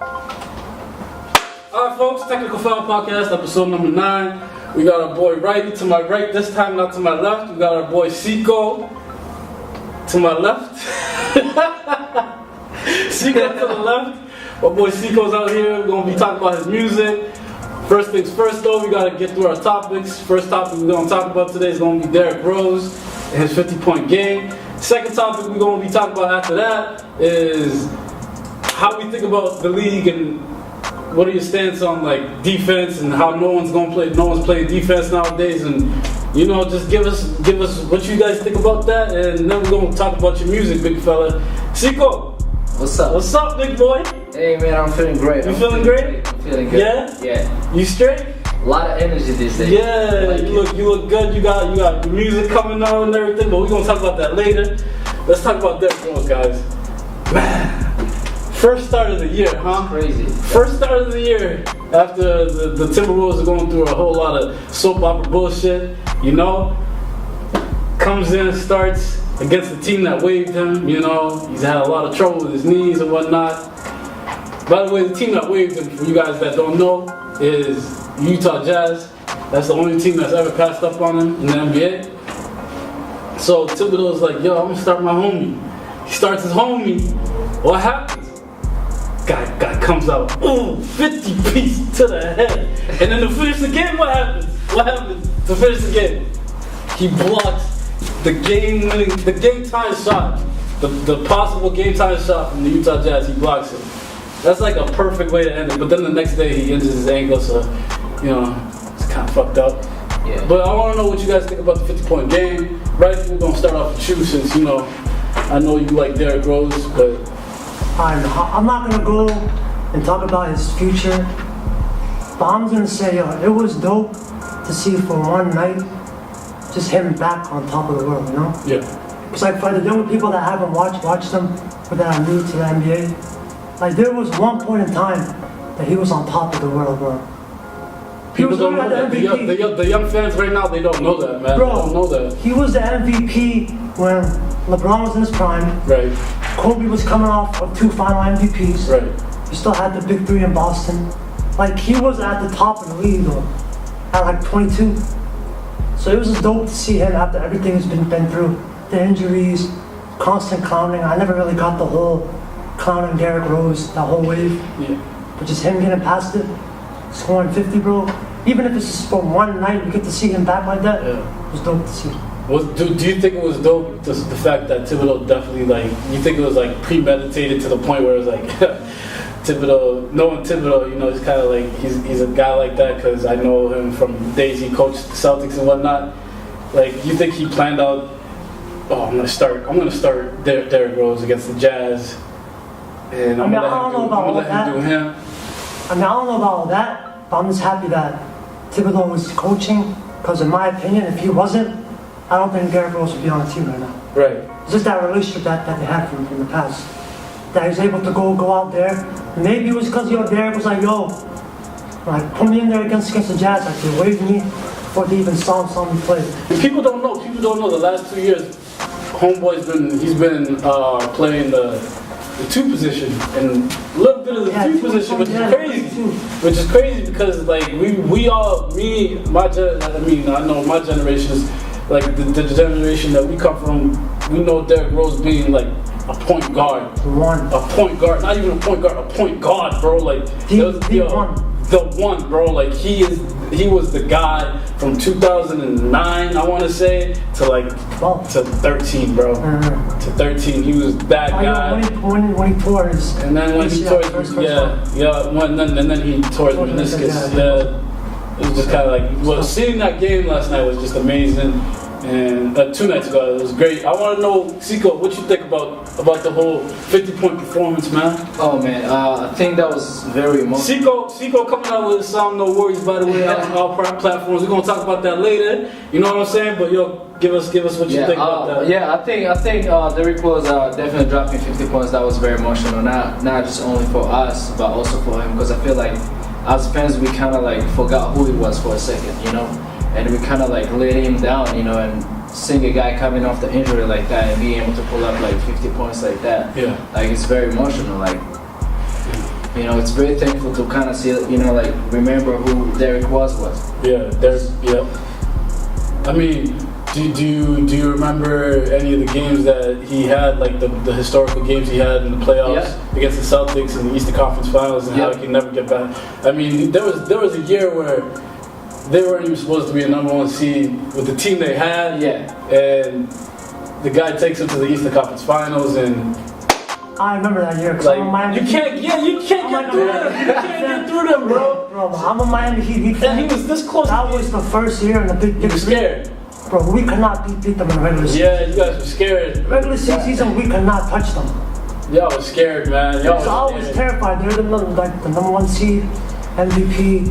Alright folks, Technical Foul Podcast, episode number 9. We got our boy Righty to my right this time, not to my left. We got our boy Sikko to my left. Sikko to the left. My boy Sikko's out here. We're going to be talking about his music. First things first though, we got to get through our topics. First topic we're going to talk about today is going to be Derrick Rose and his 50-point game. Second topic we're going to be talking about after that is how we think about the league and what are your stance on like defense and how no one's playing defense nowadays, and you know, just give us what you guys think about that, and then we're gonna talk about your music, big fella. Sikko, what's up? What's up, big boy? Hey man, I'm feeling great. You feeling great? I'm feeling good. Yeah? Yeah. You straight? A lot of energy these days. Yeah, like you look good. You got your music coming out and everything, but we're gonna talk about that later. Let's talk about Derrick Rose, guys. Man. First start of the year, huh? Crazy. First start of the year after the Timberwolves are going through a whole lot of soap opera bullshit, you know? Comes in, starts against the team that waived him, you know? He's had a lot of trouble with his knees and whatnot. By the way, the team that waived him, for you guys that don't know, is Utah Jazz. That's the only team that's ever passed up on him in the NBA. So Thibodeau's like, yo, I'm gonna start my homie. He starts his homie. What happens? Guy comes out, ooh, 50 piece to the head. And then to finish the game, what happens? What happens to finish the game? He blocks the game time shot. The possible game time shot from the Utah Jazz, he blocks it. That's like a perfect way to end it. But then the next day he injures his ankle, so, you know, it's kind of fucked up. Yeah. But I want to know what you guys think about the 50-point game. Right, we're going to start off with you since, you know, I know you like Derrick Rose, but... I'm not going to go and talk about his future, but I'm going to say, it was dope to see for one night just him back on top of the world, you know? Yeah. It's like for the younger people that haven't watched him, or that are new to the NBA, like there was one point in time that he was on top of the world, bro. People don't know that. The young fans right now, they don't know that, man. Bro, they don't know that. He was the MVP when LeBron was in his prime. Right. Kobe was coming off of 2 final MVPs. Right. He still had the big 3 in Boston. Like, he was at the top of the league, though, at like 22. So it was just dope to see him after everything he's been through. The injuries, constant clowning. I never really got the whole clowning Derrick Rose, that whole wave. Yeah. But just him getting past it, scoring 50, bro. Even if it's just for one night, you get to see him back like that. Yeah. It was dope to see. Do you think it was dope, the fact that Thibodeau definitely, like, you think it was, like, premeditated to the point where it was, like, Thibodeau, knowing Thibodeau, you know, he's kind of, like, he's a guy like that because I know him from days he coached the Celtics and whatnot. Like, you think he planned out, I'm going to start Derrick Rose against the Jazz, and I'm going to let him do him. I mean, I don't know about all that, but I'm just happy that Thibodeau was coaching, because in my opinion, if he wasn't, I don't think Derrick Rose would be on the team right now. Right. It's just that relationship that they had from the past. That he was able to go out there. Maybe it was because, Derrick was like, like, put me in there against the Jazz. Like, they waived me before they even saw me play. And people don't know the last 2 years, he's been playing the 2 position and a little bit of the 3 position, which is crazy. Which is crazy because, like, I know my generation is, like, the generation that we come from, we know Derrick Rose being, like, a point guard. A point guard. Not even a point guard, a point guard, bro. Like, the one, bro. Like, he was the guy from 2009, I want to say, to 13, bro. Mm-hmm. To 13, he was that guy. When he tore his... And then when he tore his... And then he tore his meniscus. Yeah. It was just kind of like, seeing that game last night was just amazing, and 2 nights ago it was great. I want to know, Sikko, what you think about the whole 50-point performance, man? Oh man, I think that was very emotional. Sikko coming out with a song, No Worries, by the way, on all platforms. We're gonna talk about that later. You know what I'm saying? But give us what you think about that. Yeah, I think Derrick was definitely dropping 50 points. That was very emotional, not just only for us, but also for him, because I feel like, as fans, we kind of like forgot who he was for a second, you know, and we kind of like let him down, you know, and seeing a guy coming off the injury like that and being able to pull up like 50 points like that, yeah, like it's very emotional. Like You know, it's very thankful to kind of see, you know, like remember who Derrick was. Yeah, I mean, do you remember any of the games that he had, like the historical games he had in the playoffs against the Celtics in the Eastern Conference Finals, and how he could never get back? I mean, there was a year where they weren't even supposed to be a number one seed with the team they had, and the guy takes them to the Eastern Conference Finals, and I remember that year. Like, you can't get through them. You can't get through them, bro. Bro, I'm a Miami Heat fan. And he was this close. That was the first year in the Big You were scared. Bro, we could not beat them in the regular season. Yeah, you guys were scared. Regular season, we could not touch them. Y'all was scared, man. I was terrified. They're the number one seed, MVP,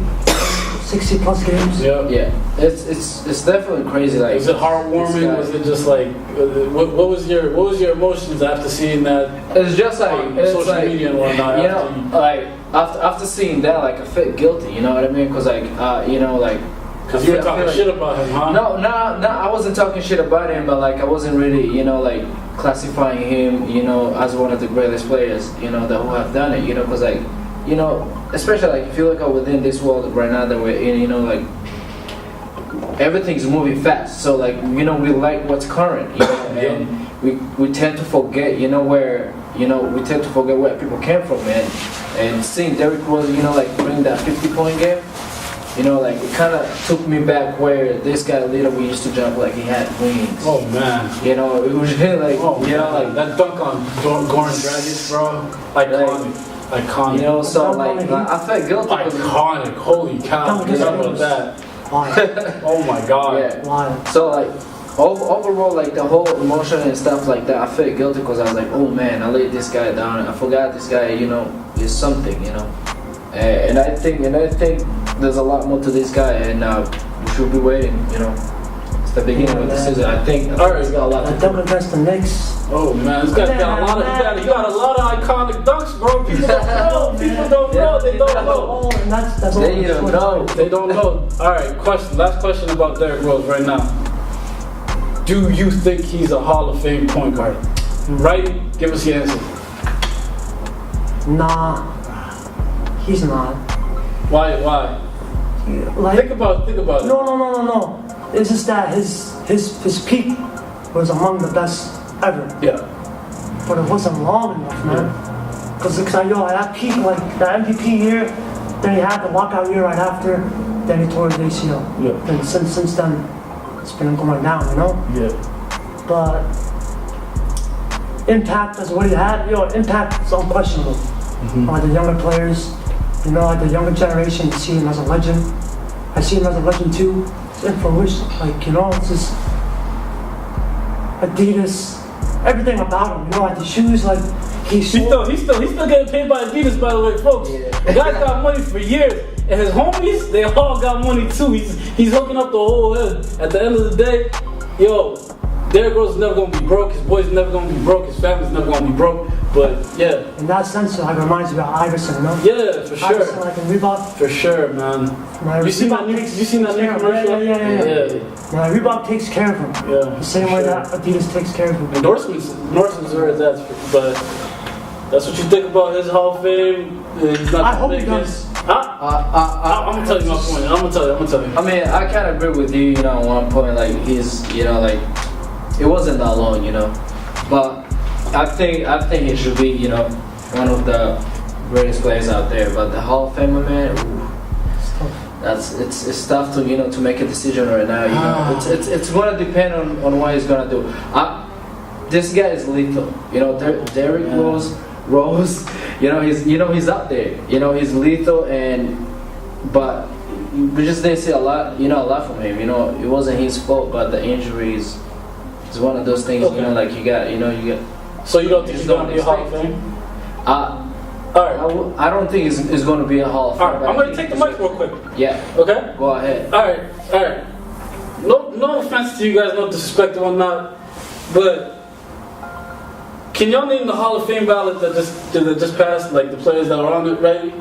60 plus games. Yeah. It's definitely crazy. Like, was it heartwarming? Was it just like what was your emotions after seeing that? It's just like on social media and whatnot. You know, like after seeing that, like I felt guilty. You know what I mean? Because like you know, like. Because you were talking shit about him, huh? No, I wasn't talking shit about him, but like I wasn't really, you know, like classifying him, you know, as one of the greatest players, you know, that who have done it, you know, because like, you know, especially like if you look at within this world right now that we're in, you know, like everything's moving fast, so like, you know, we like what's current, you know, and we tend to forget, you know, where people came from, and seeing Derrick Rose, you know, like bring that 50-point game. You know, like it kind of took me back where this guy literally used to jump like he had wings. Oh man! You know, it was really like, you know, like that dunk on Goran Dragic, bro. Iconic. You know, so like I felt guilty. Iconic. Holy cow! Forget about that. Oh my god. Yeah. So like overall, like the whole emotion and stuff like that, I felt guilty because I was like, oh man, I laid this guy down. I forgot this guy, you know, is something, you know. And I think there's a lot more to this guy, and we should be waiting. You know, it's the beginning of the season. I think he's got a lot. That dunk against the Knicks. Oh man, this guy's got a lot of iconic dunks, bro. People don't know. People don't know. They don't know. And that's they don't know. They don't know. All right, last question about Derrick Rose right now. Do you think he's a Hall of Fame point guard? Right? Give us your answer. Nah. He's not. Why? Like, think about it. No. It's just that his peak was among the best ever. Yeah. But it wasn't long enough, man. Because that peak, like the MVP year, then he had the lockout year right after, then he tore his ACL. Yeah. And since then, it's been going down, you know? Yeah. But impact is what he had. Impact is unquestionable. Like the younger players. You know, like the younger generation see him as a legend. I see him as a legend too. It's influential. Like, you know, it's just Adidas, everything about him. You know, like the shoes, like he's still getting paid by Adidas, by the way, folks. The guy's got money for years, and his homies, they all got money too. He's hooking up the whole hood. At the end of the day, yo, Derrick Rose is never gonna be broke. His boys never gonna be broke. His family's never gonna be broke. But yeah, in that sense, it like reminds me of Iverson, you know? Yeah, for sure. Iverson, like in Reebok. For sure, man. You seen that new commercial? Yeah. Now, Reebok takes care of him. Yeah. The same way that Adidas takes care of him. Endorsements are that, but that's what you think about his Hall of Fame. He's not I hope he does. I'm gonna tell you my point. I'm gonna tell you. I mean, I kind of agree with you. You know, at one point, like he's, you know, like it wasn't that long, you know, but. I think he should be, you know, one of the greatest players out there. But the Hall of Fame, man, it's tough to, you know, to make a decision right now. You know, it's gonna depend on what he's gonna do. This guy is lethal. You know, Derrick Rose, you know, he's up there. You know, he's lethal, but we just didn't see a lot from him. You know, it wasn't his fault, but the injuries is one of those things. Okay. You know, like you got. So you don't think he's going to be a Hall of Fame? Alright. I don't think it's going to be a Hall of Fame. Alright, I'm going to take the mic real quick. Yeah. Okay? Go ahead. Alright. No offense to you guys, no disrespect or not, but can y'all name the Hall of Fame ballot that just passed, like the players that are on it, right?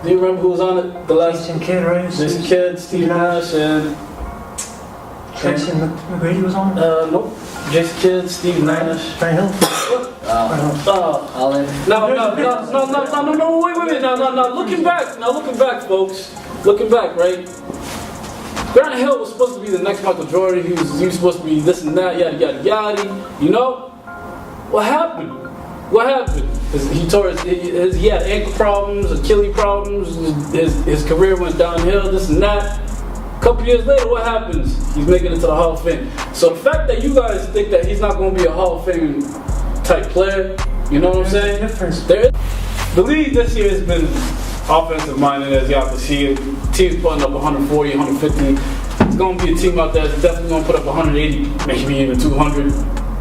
Do you remember who was on it? The last Jason Kidd, right? Jason Kidd, Steve Nash, and Tracy McGrady was on. Nope. Jason Kidd, Steve Nash. Brian Hill. Allen. No, wait. No. Looking back, folks. Looking back, right? Grant Hill was supposed to be the next Michael Jordan. He was supposed to be this and that, yada. You know? What happened? He had ankle problems, Achilles problems. His career went downhill, this and that. A couple years later, what happens? He's making it to the Hall of Fame. So the fact that you guys think that he's not going to be a Hall of Fame type player, you know what I'm saying? The league this year has been offensive minded, as y'all can see. Teams putting up 140, 150. It's going to be a team out there that's definitely going to put up 180, maybe even 200.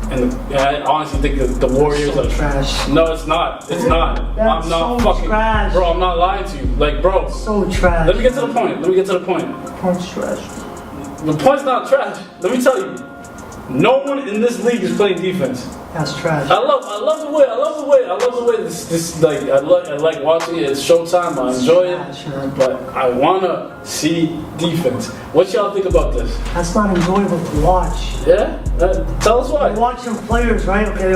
And I honestly think that the Warriors are trash. No, it's not. I'm not so fucking trash. Bro, I'm not lying to you. Like, bro. So trash. Let me get to the point. Point's trash. The point's not trash. Let me tell you. No one in this league is playing defense. That's trash. I love the way this like I like watching it. It's showtime. I enjoy it, but I wanna see defense. What y'all think about this? That's not enjoyable to watch. Yeah, tell us why. You're watching players, right? Okay,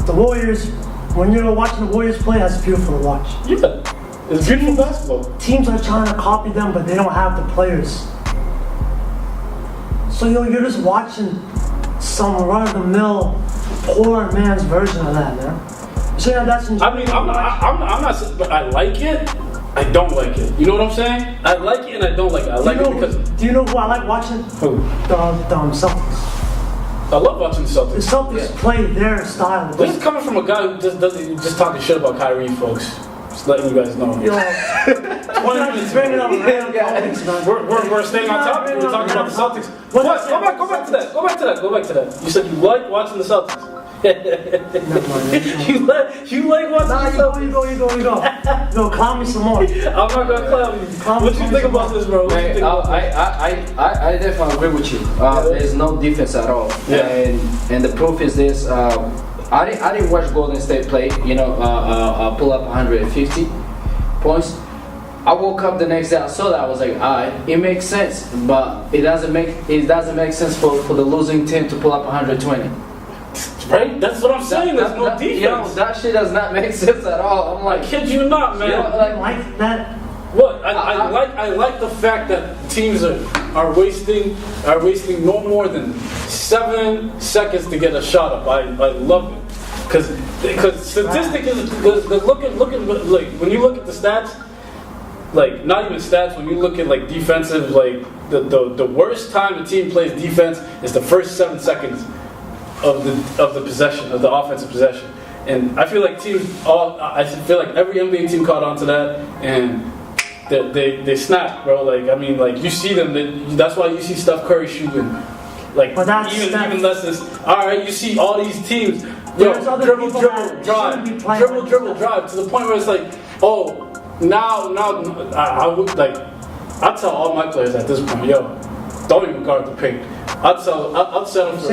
the Warriors. When you're watching the Warriors play, that's beautiful to watch. Yeah, it's beautiful basketball. Teams are trying to copy them, but they don't have the players. So you're just watching some run-of-the-mill poor man's version of that, man. So yeah, that's. I mean, I'm not. But I like it. I don't like it. You know what I'm saying? I like it and I don't like it. I like it because. Do you know who I like watching? Who? The Celtics. I love watching the Celtics. The Celtics play their style. This is coming from a guy who just talking shit about Kyrie, folks. Just letting you guys know. Yo, 20 minutes bringing up random topics, man. We're staying on topic. We're talking about the Celtics. What? Go back to that. You said you like watching the Celtics. You like watching the Celtics. You go. Yo, clown me some more. I'm not gonna clown you. What you think about this, bro? Man, I definitely agree with you. There's no defense at all. Yeah. And the proof is this. I didn't watch Golden State play. Pull up 150 points. I woke up the next day. I saw that. I was like, alright, it makes sense, but it doesn't make sense for the losing team to pull up 120. Right? That's what I'm saying. There's no defense. That shit does not make sense at all. I'm like, I kid you not, man. Like that. What? I like the fact that teams are wasting no more than 7 seconds to get a shot up. I love it because statistic is looking like when you look at the stats, like not even stats. When you look at like defensive, like the worst time a team plays defense is the first 7 seconds of the possession, of the offensive possession. And I feel like I feel like every NBA team caught on to that and. They snap, bro. Like I mean, like you see them. That's why you see Steph Curry shooting. Like even less than. All right, you see all these teams. Dribble, drive to the point where it's like, oh, now I would like. I tell all my players at this point, yo, don't even guard the paint. I'll settle for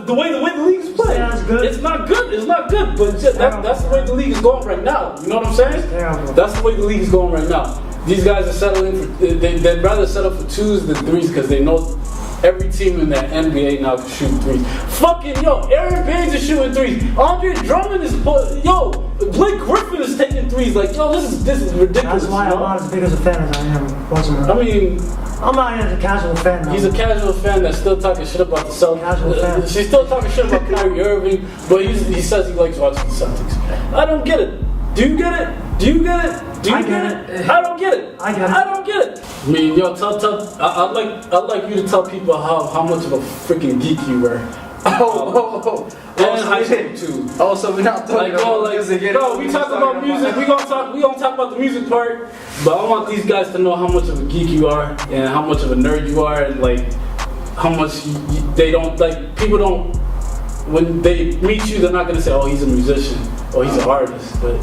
the way the league is playing. It's not good. But that's the way the league is going right now. You know what I'm saying? That's the way the league is going right now. These guys are settling for. They'd rather settle for 2s than 3s because they know every team in the NBA now can shoot 3s. Fucking Aaron Baines is shooting 3s. Andre Drummond is Blake Griffin is taking 3s. Like this is ridiculous. That's why I'm not as big as a fan as I am. I mean. I'm not even a casual fan now. He's a casual fan that's still talking shit about the Celtics. She's still talking shit about Kyrie Irving, but he says he likes watching the Celtics. I don't get it. Do you get it? I get it. I don't get it. I don't get it. I mean, I'd like you to tell people how much of a freaking geek you were. And high school too. Also, we're not talking about music. No, we talk about music. We gonna talk about the music part. But I want these guys to know how much of a geek you are and how much of a nerd you are, and like how much they don't like. People don't when they meet you, they're not gonna say, "Oh, he's a musician," or "He's an artist." But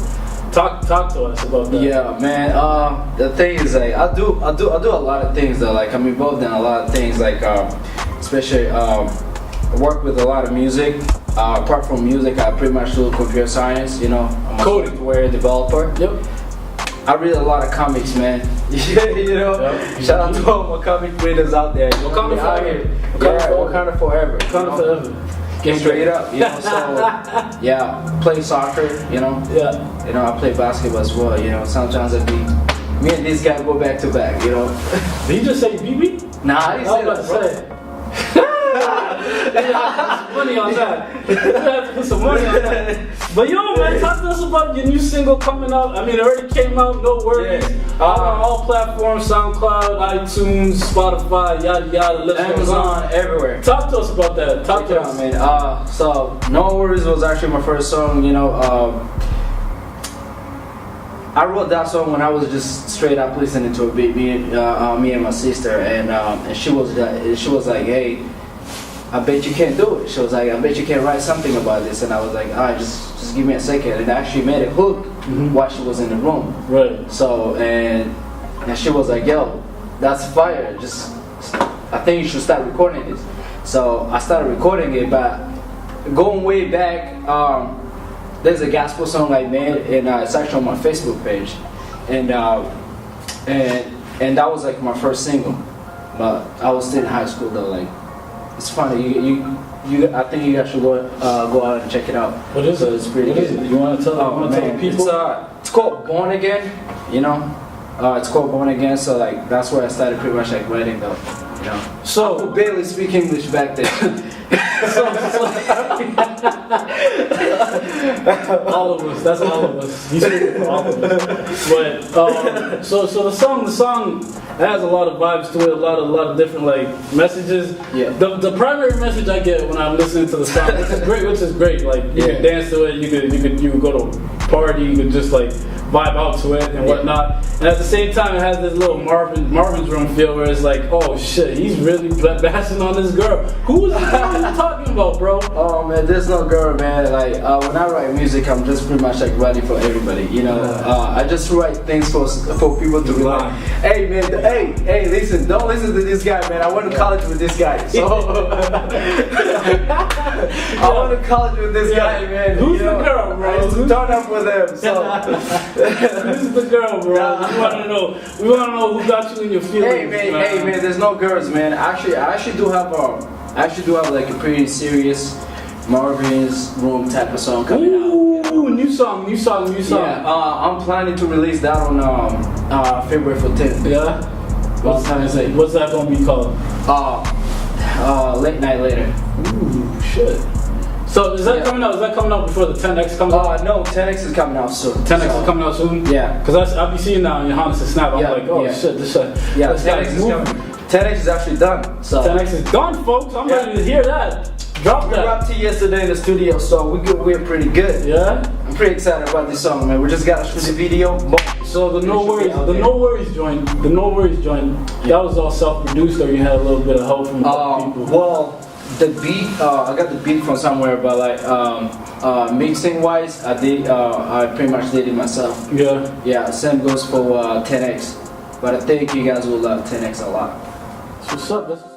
talk to us about that. Yeah, man. The thing is, like, I do a lot of things though. Like, I'm involved in a lot of things. Like, especially. I work with a lot of music. Apart from music, I pretty much do computer science. I'm a software developer. Yep. I read a lot of comics, man. You know, shout out to all my comic readers out there. Wakanda forever. Wakanda forever. Wakanda forever. Get straight up, you know. So yeah, play soccer, you know. Yeah. You know, I play basketball as well. You know, sometimes I be me and this guy go back to back. You know. Did you just say BB? Nah, I didn't say that, bro. You have to put some money on that. You have to put some money on that. But yo, man, talk to us about your new single coming out. I mean, it already came out, no worries. Yeah. On all platforms, SoundCloud, iTunes, Spotify, yada yada. Amazon, everywhere. Talk to us about that. Talk to us, man. So No Worries was actually my first song. You know, I wrote that song when I was just straight up listening to a beat. Me and my sister, and she was like, hey, I bet you can't do it. She was like, I bet you can't write something about this. And I was like, alright, just give me a second. And I actually made a hook while she was in the room. Right. So and she was like, yo, that's fire. I think you should start recording this. So I started recording it, but going way back, there's a gospel song I made, and it's actually on my Facebook page, and that was like my first single. But I was still in high school though. Like, it's funny. I think you guys should go out and check it out. What is it? It's pretty what good. Is it? You want to tell the people? It's called Born Again. You know, it's called Born Again. So like that's where I started pretty much like writing though. You know. So I could barely speak English back then. All of us. That's all of us. You speak for all of us. But so the song has a lot of vibes to it. A lot of different like messages. Yeah. The primary message I get when I'm listening to the song, which is great. Like you can dance to it. You could go to a party. You could just like vibe out to it and whatnot. And at the same time, it has this little Marvin's Room feel where it's like, oh shit, he's really bashing on this girl. Who's the girl you talking about, bro? Oh man, there's no girl, man. Like when I write music, I'm just pretty much like writing for everybody. You know, I just write things for people to rely. Hey man, hey, listen, don't listen to this guy, man. I went to college with this guy, so I went to college with this guy, man. Who's the girl, bro? I used to turn up with him. So who's the girl, bro? We want to know. We want to know who got you in your feelings. Hey man, there's no girls, man. Actually, I actually do have like a pretty serious Marvin's Room type of song coming out. Ooh, new song. Yeah, I'm planning to release that on February 14th. Yeah. What's that gonna be called? Late Night Later. Ooh, shit. So is that coming out? Is that coming out before the 10X comes out? No, 10X is coming out soon. 10X is coming out soon? Yeah. Because I'll be seeing that on your Honda Snap. I'm like, oh shit, this shit. Yeah, 10X is coming. 10X is actually done. So 10X is done, folks. I'm ready to hear that. Drop that. We rapped to yesterday in the studio, so we're pretty good. Yeah? I'm pretty excited about this song, man. We just got to shoot the video. So the No Worries joint, that was all self-produced, or you had a little bit of help from people? Well, the beat, I got the beat from somewhere, but like mixing wise, I pretty much did it myself. Yeah. Yeah, same goes for 10X, but I think you guys will love 10X a lot. So what's up?